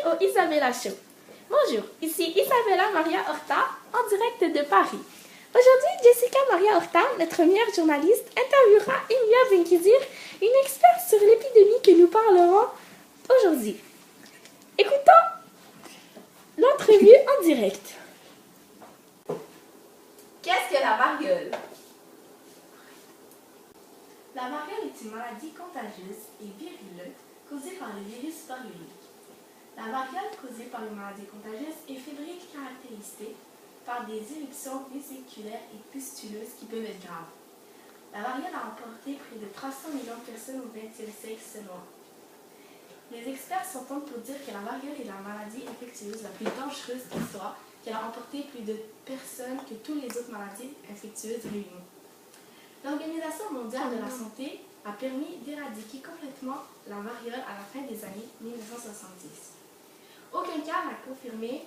au Isabella Show. Bonjour, ici Isabella Maria Horta, en direct de Paris. Aujourd'hui, Jessica Maria Horta, notre meilleure journaliste, interviewera Emilia Benkizir, une experte sur l'épidémie que nous parlerons aujourd'hui. Écoutons l'entrevue en direct. Qu'est-ce que la variole? La variole est une maladie contagieuse et virulente causée par le virus variolique. La variole causée par une maladie contagieuse est fébrile caractérisée par des éruptions vésiculaires et pustuleuses qui peuvent être graves. La variole a emporté près de 300 millions de personnes au XXe siècle seulement. Les experts s'entendent pour dire que la variole est la maladie infectieuse la plus dangereuse qui soit, qu'elle a emporté plus de personnes que toutes les autres maladies infectieuses réunies. L'Organisation mondiale de la santé a permis d'éradiquer complètement la variole à la fin des années 1970. Aucun cas n'a confirmé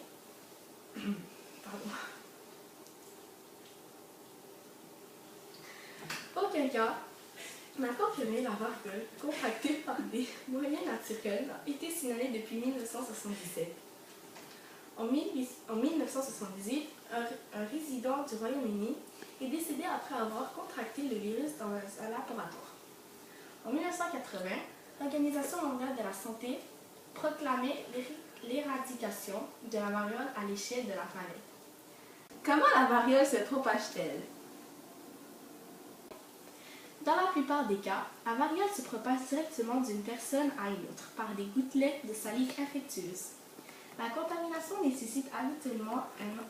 Aucun cas n'a confirmé la variole contractée par des moyens naturels a été signalé depuis 1977. En 1978, un résident du Royaume-Uni est décédé après avoir contracté le virus dans un laboratoire. En 1980, l'Organisation mondiale de la santé proclamait l'éradication de la variole à l'échelle de la planète. Comment la variole se propage-t-elle? Dans la plupart des cas, la variole se propage directement d'une personne à une autre par des gouttelettes de salive infectieuse. La contamination nécessite habituellement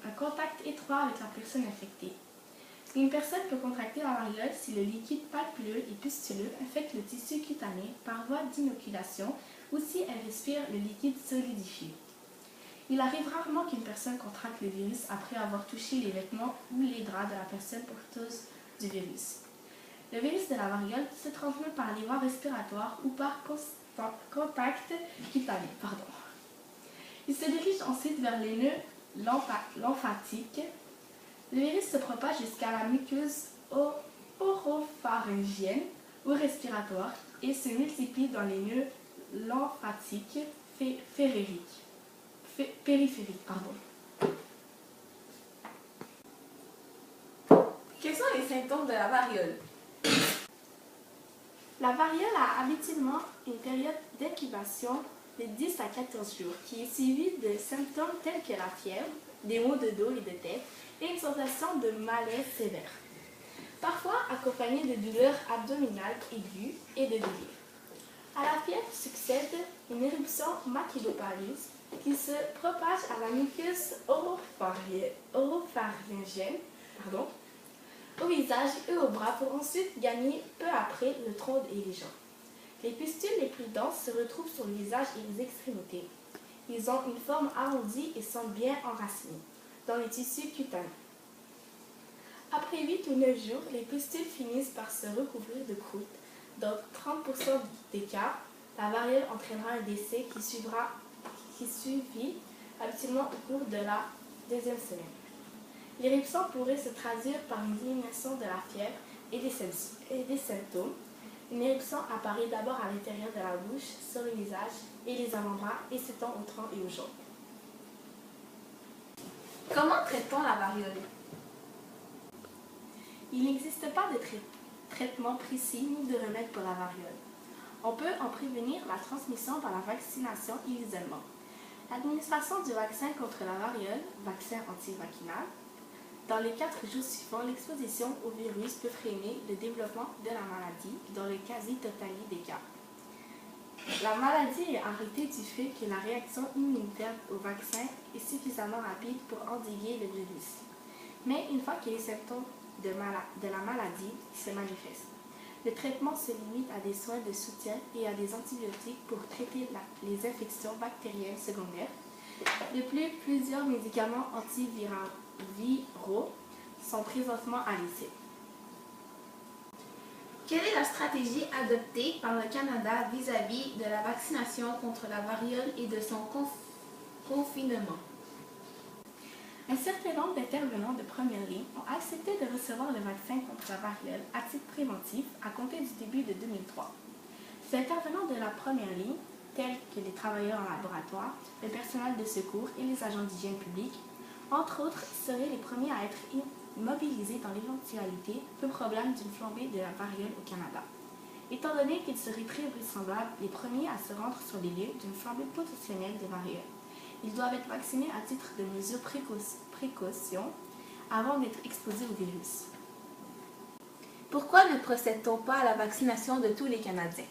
un contact étroit avec la personne infectée. Une personne peut contracter la variole si le liquide palpuleux et pustuleux infecte le tissu cutané par voie d'inoculation ou si elle respire le liquide solidifié. Il arrive rarement qu'une personne contracte le virus après avoir touché les vêtements ou les draps de la personne porteuse du virus. Le virus de la variole se transmet par les voies respiratoires ou par contact cutané. Il se dirige ensuite vers les nœuds lymphatiques. Le virus se propage jusqu'à la muqueuse oropharyngienne ou respiratoire et se multiplie dans les nœuds lymphatiques périphériques. Quels sont les symptômes de la variole? La variole a habituellement une période d'incubation de 10 à 14 jours qui est suivie de symptômes tels que la fièvre, des maux de dos et de tête et une sensation de malaise sévère, parfois accompagnée de douleurs abdominales aiguës et de délire. À la fièvre succède une éruption maculopareuse qui se propage à la muqueuse oropharyngienne, au visage et au bras pour ensuite gagner peu après le tronc et les jambes. Les pustules les plus denses se retrouvent sur le visage et les extrémités. Ils ont une forme arrondie et sont bien enracinés dans les tissus cutanés. Après 8 ou 9 jours, les pustules finissent par se recouvrir de croûte. Dans 30% des cas, la variole entraînera un décès qui suivit habituellement au cours de la deuxième semaine. L'éruption pourrait se traduire par une diminution de la fièvre et des symptômes. Une éruption apparaît d'abord à l'intérieur de la bouche, sur le visage et les avant-bras et s'étend au tronc et aux jambes. Comment traite-t-on la variole? Il n'existe pas de traitement précis ni de remède pour la variole. On peut en prévenir la transmission par la vaccination et l'isolement. L'administration du vaccin contre la variole, vaccin antivaccinal, dans les 4 jours suivants, l'exposition au virus peut freiner le développement de la maladie dans la quasi-totalité des cas. La maladie est arrêtée du fait que la réaction immunitaire au vaccin est suffisamment rapide pour endiguer le virus. Mais une fois que les symptômes de la maladie se manifestent, le traitement se limite à des soins de soutien et à des antibiotiques pour traiter les infections bactériennes secondaires. De plus, plusieurs médicaments antiviraux sont présentement à l'essai. Quelle est la stratégie adoptée par le Canada vis-à-vis de la vaccination contre la variole et de son confinement? Un certain nombre d'intervenants de première ligne ont accepté de recevoir le vaccin contre la variole à titre préventif à compter du début de 2003. Ces intervenants de la première ligne tels que les travailleurs en laboratoire, le personnel de secours et les agents d'hygiène publique, entre autres, seraient les premiers à être mobilisés dans l'éventualité, peu probable, d'une flambée de la variole au Canada. Étant donné qu'ils seraient très vraisemblables les premiers à se rendre sur les lieux d'une flambée potentielle de variole, ils doivent être vaccinés à titre de mesure précaution avant d'être exposés au virus. Pourquoi ne procède-t-on pas à la vaccination de tous les Canadiens?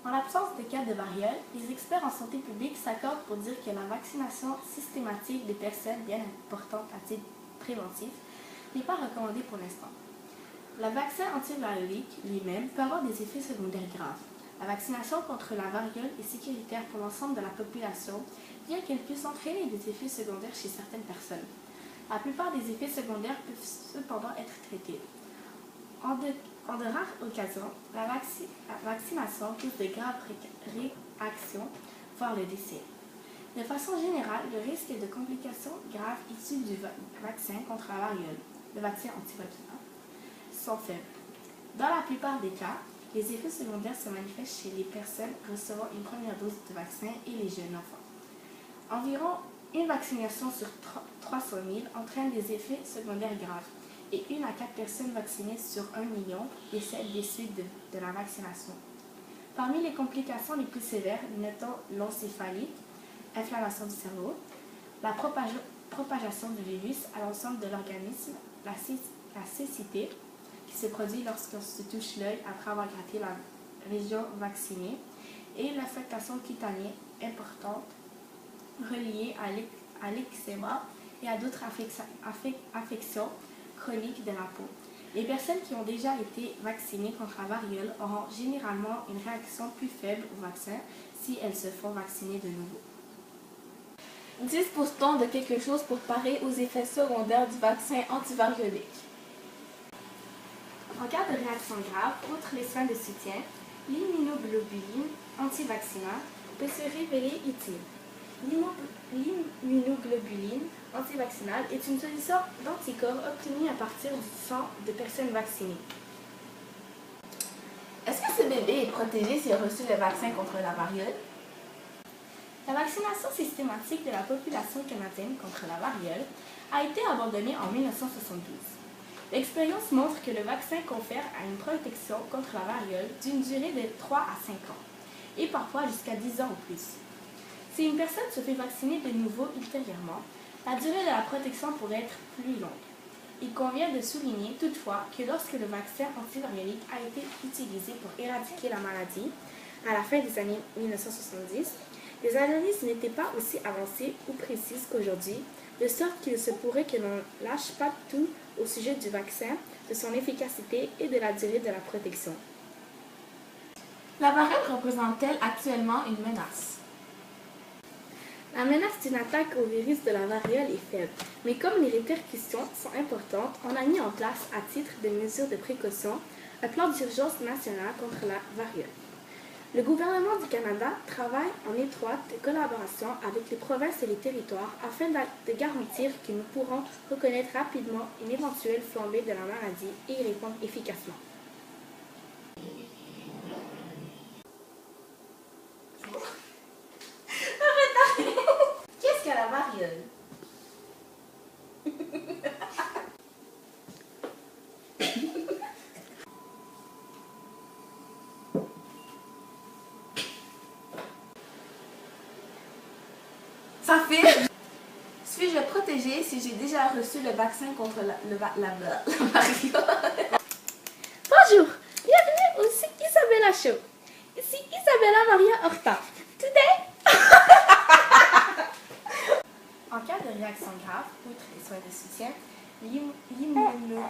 En l'absence de cas de variole, les experts en santé publique s'accordent pour dire que la vaccination systématique des personnes bien importantes à titre préventif n'est pas recommandée pour l'instant. Le vaccin antiviralique lui-même peut avoir des effets secondaires graves. La vaccination contre la variole est sécuritaire pour l'ensemble de la population, bien qu'elle puisse entraîner des effets secondaires chez certaines personnes. La plupart des effets secondaires peuvent cependant être traités. En de rares occasions, la vaccination cause de graves réactions, voire le décès. De façon générale, le risque de complications graves issues du vaccin contre la variole, le vaccin antiviralique, sont faibles. Dans la plupart des cas, les effets secondaires se manifestent chez les personnes recevant une première dose de vaccin et les jeunes enfants. Environ une vaccination sur 300 000 entraîne des effets secondaires graves et 1 à 4 personnes vaccinées sur 1 million décèdent des suites de la vaccination. Parmi les complications les plus sévères, notons l'encéphalite, inflammation du cerveau, la propagation du virus à l'ensemble de l'organisme, la cécité, qui se produit lorsqu'on se touche l'œil après avoir gratté la région vaccinée, et l'affectation cutanée importante reliée à l'eczéma et à d'autres affections chroniques de la peau. Les personnes qui ont déjà été vaccinées contre la variole auront généralement une réaction plus faible au vaccin si elles se font vacciner de nouveau. Dispose-t-on de quelque chose pour parer aux effets secondaires du vaccin antivariolique? En cas de réaction grave, outre les soins de soutien, l'immunoglobuline antivaccinale peut se révéler utile. L'immunoglobuline antivaccinale est une solution d'anticorps obtenue à partir du sang de personnes vaccinées. Est-ce que ce bébé est protégé s'il a reçu le vaccin contre la variole? La vaccination systématique de la population canadienne contre la variole a été abandonnée en 1972. L'expérience montre que le vaccin confère une protection contre la variole d'une durée de 3 à 5 ans, et parfois jusqu'à 10 ans ou plus. Si une personne se fait vacciner de nouveau ultérieurement, la durée de la protection pourrait être plus longue. Il convient de souligner toutefois que lorsque le vaccin antivariolique a été utilisé pour éradiquer la maladie, à la fin des années 1970, les analyses n'étaient pas aussi avancées ou précises qu'aujourd'hui, de sorte qu'il se pourrait que l'on lâche pas tout au sujet du vaccin, de son efficacité et de la durée de la protection. La variole représente-t-elle actuellement une menace? La menace d'une attaque au virus de la variole est faible, mais comme les répercussions sont importantes, on a mis en place, à titre de mesure de précaution, un plan d'urgence national contre la variole. Le gouvernement du Canada travaille en étroite collaboration avec les provinces et les territoires afin de garantir que nous pourrons reconnaître rapidement une éventuelle flambée de la maladie et y répondre efficacement. Qu'est-ce que la variole? Ça fait. Suis-je protégée si j'ai déjà reçu le vaccin contre la variole? Bonjour, bienvenue au Isabella Show. Ici Isabella Maria Horta. Today! En cas de réaction grave, outre les soins de soutien, l'immunoglobuline